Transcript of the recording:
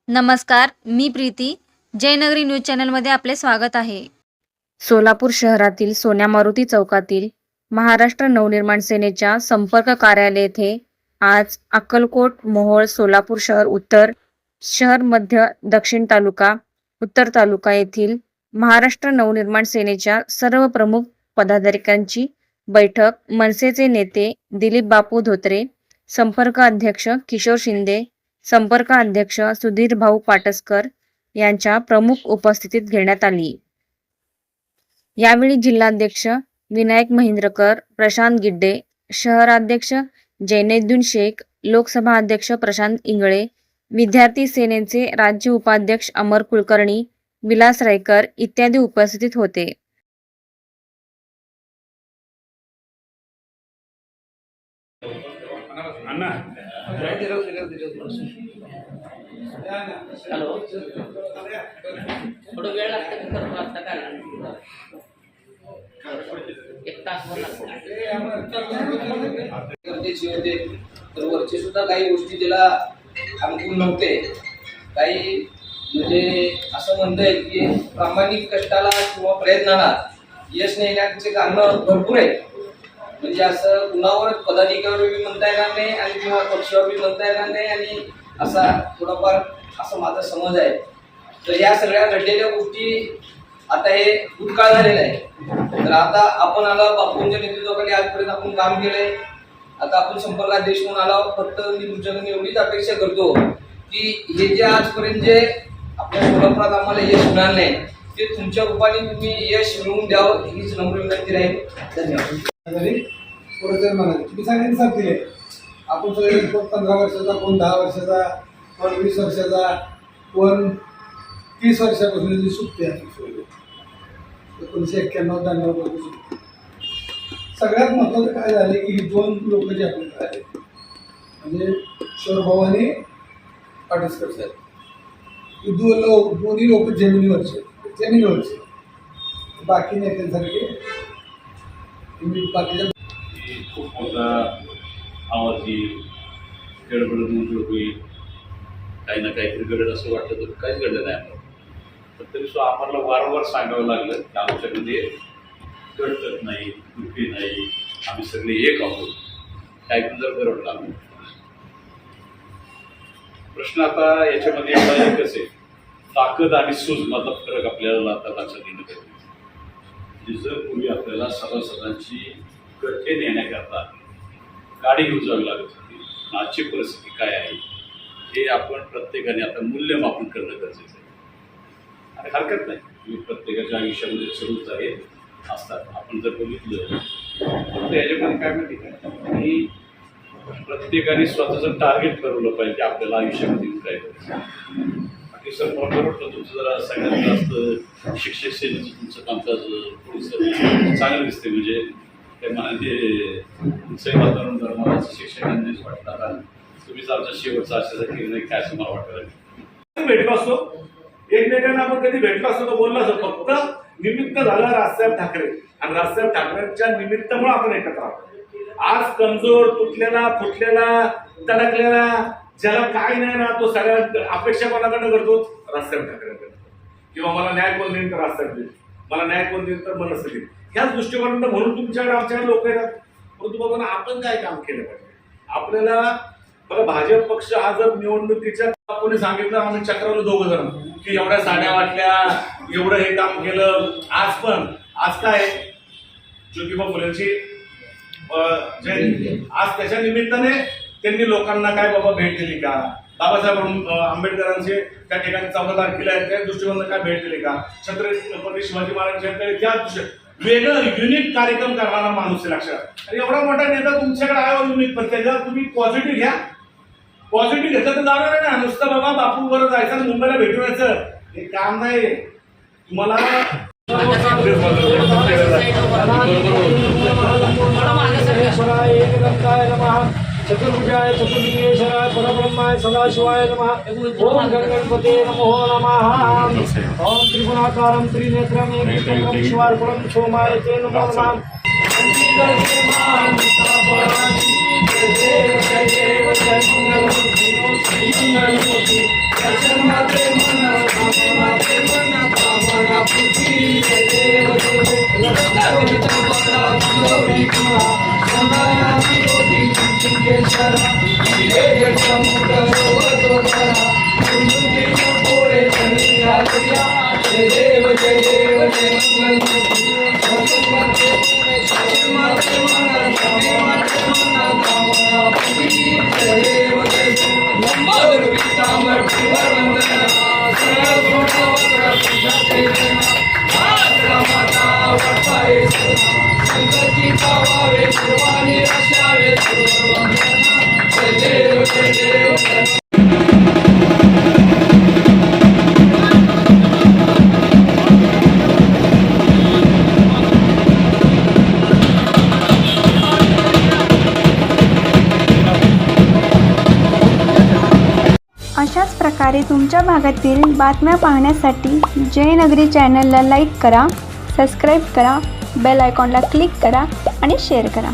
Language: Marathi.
नमस्कार, मी प्रीती. जयनगरी न्यूज चॅनलमध्ये आपले स्वागत आहे. सोलापूर शहरातील सोन्या मारुती चौकातील महाराष्ट्र नवनिर्माण सेनेच्या संपर्क कार्यालय येथे आज अक्कलकोट, मोहोळ, सोलापूर शहर, उत्तर शहर, मध्य, दक्षिण तालुका, उत्तर तालुका येथील महाराष्ट्र नवनिर्माण सेनेच्या सर्व प्रमुख पदाधिकाऱ्यांची बैठक मनसेचे नेते दिलीप बापू धोत्रे, संपर्क अध्यक्ष किशोर शिंदे, संपर्क अध्यक्ष सुधीर भाऊ पाटसकर यांच्या प्रमुख उपस्थितीत घेण्यात आली. यावेळी जिल्हाध्यक्ष विनायक महिंद्रकर, प्रशांत गिड्डे, शहराध्यक्ष जैनुद्दीन शेख, लोकसभा अध्यक्ष प्रशांत इंगळे, विद्यार्थी सेनेचे राज्य उपाध्यक्ष अमर कुलकर्णी, विलास रायकर इत्यादी उपस्थित होते. हॅलो, थोडं वेळ लागतं की करतो आता काय एक तासभर लागतो. गरजेचे होते तर वरचे सुद्धा काही गोष्टी त्याला अनुकूल नव्हते. काही म्हणजे असं म्हणता येईल की प्रामाणिक कष्टाला किंवा प्रयत्नाला यश नेण्याचे कारण भरपूर आहेत. म्हणजे असं कुणावर पदाधिकाऱ्यावर बी म्हणता येणार नाही आणि किंवा पक्षावर बी म्हणता येणार नाही आणि असा थोडाफार असं माझा समज आहे. तर या सगळ्या घडलेल्या गोष्टी आता हे भूतकाळ झालेला आहे. तर आता आपण आलो बापूंच्या नेतृत्वाखाली आजपर्यंत आपण काम केलंय. आता आपण संपर्क अध्यक्ष म्हणून आलो. फक्त मी तुमच्याकडून एवढीच अपेक्षा करतो की हे जे आजपर्यंत जे आपल्या सोलापुरात आम्हाला यश मिळालं नाही ते तुमच्या रूपाने तुम्ही यश मिळवून द्यावं हीच नम्र विनंती राहील. धन्यवाद. तुम्ही सगळ्यांनी साथ दिले. आपण सगळे कोण 15 वर्षाचा, कोण 10 वर्षाचा, कोण 20 वर्षाचा, कोण 30 वर्षापासून जी सुट्टी आहे 1991-92 पासून सुट्टी. सगळ्यात महत्त्वाचं काय झालं की ही दोन लोक जे आपल्याकडे आले म्हणजे किशोरभाऊ आणि पाटसकर साहेब, ही दोन्ही लोक जमिनीवरचे बाकी नेत्यांसारखे बाकीच्या खूप मोठा आवाज येईल, गडबड मुंजळ होईल, काही ना काहीतरी घडलं असं वाटलं तर काहीच घडलं नाही आम्हाला. पण तरी सुद्धा आम्हाला वारंवार सांगावं लागलं की आमच्यामध्ये गडतट नाही, कृती नाही, आम्ही सगळे एक आहोत. काय जर बरोबर आम्ही प्रश्न आता याच्यामध्ये एवढा एकच आहे, ताकद आणि सूज मधला फरक आपल्याला आता लक्षात घेणं गरजेचं. जर पूर्वी आपल्याला सभासदांची गठ्ठे नेण्याकरता गाडी घेऊन जावी लागत होती, आजची परिस्थिती काय आहे हे आपण प्रत्येकाने आता मूल्यमापन करणं गरजेचं आहे. आणि हरकत नाही, तुम्ही प्रत्येकाच्या आयुष्यामध्ये चढूच आहे असतात. आपण जर बघितलं तर याच्यामध्ये काय माहिती काय की प्रत्येकाने स्वतःचं टार्गेट ठरवलं पाहिजे आपल्याला आयुष्यामध्ये काय करायचं. बाकी सर मला बरं वाटतं तुमचं जरा सगळ्यात जास्त शिक्षक सेनेचं तुमचं कामकाज थोडंसं चांगलं दिसते. म्हणजे ते म्हणजे तुमचं वातावरण धर्माचं शिक्षकांनीच वाटतं आणि तुम्हीच आमचा शेवटचा अशाचा केलं नाही काय असं मला वाटतं. भेटलो असतो एकमेकांना, आपण कधी भेटलो असतो तर बोललो असतो. फक्त निमित्त झालं राजसाहेब ठाकरे आणि राजसाहेब ठाकरेंच्या निमित्तामुळे आपण एकत्र आहोत. आज कमजोर, तुटलेला, फुटलेला, तडकलेला, ज्याला काय नाही ना तो सगळ्या अपेक्षा कोणाकडनं करतो? राजसाहेब ठाकरेंकडे. किंवा मला न्याय कोण देईल तर राजसाहेब देईल, मला न्याय कोण देईल तर मनसे देईल. ह्याच दृष्टिकोनातून म्हणून तुमच्याकडे आमच्याकडे लोक येतात. परंतु बाबा आपण काय काम केलं पाहिजे? आपल्याला बघा, भाजप पक्ष हा जर निवडणुकीच्या कोणी सांगितलं आम्ही चक्रावलं 2 जण की एवढ्या साड्या वाटल्या, एवढं हे काम केलं. आज काय ज्योतिबा फुलेंची जयंती, आज त्याच्या निमित्ताने त्यांनी लोकांना काय बाबा भेट दिली का? बाबासाहेब आंबेडकरांचे त्या ठिकाणी 14 तारखेला आहेत त्या दृष्टिकोनानं काय भेट दिली का? छत्रपती शिवाजी महाराजांच्या त्या वेगळं युनिक कार्यक्रम करणारा माणूस आहे लक्षात. आणि एवढा मोठा नेता तुमच्याकडे आहे युनिक, पण त्याच्यावर तुम्ही पॉझिटिव्ह घ्या. पॉझिटिव्ह घेतलं तर जाणार नाही. नुसतं बाबा बापूवर जायचं मुंबईला भेटून यायचं हे काम नाही. तुम्हाला चतुर्भुजाय चतुर्लिंगेश्वराय परब्रह्माय सदाशिवाय नमः. ओम गणपते नमो नमः. ओम त्रिगुणाकारं त्रिनेत्रं एकनेत्रं शिवार्पणं सोमाय ते नमो नमः. जय देव जय मंगल आहे सोना संकटी पावावे सर्वांनी रक्षावे जय देव जय देव जय अशाच प्रकारे तुमच्या भागातील बातम्या पाहण्यासाठी जयनगरी चॅनलला लाईक करा, सबस्क्राईब करा, बेल आयकॉनला क्लिक करा आणि शेअर करा.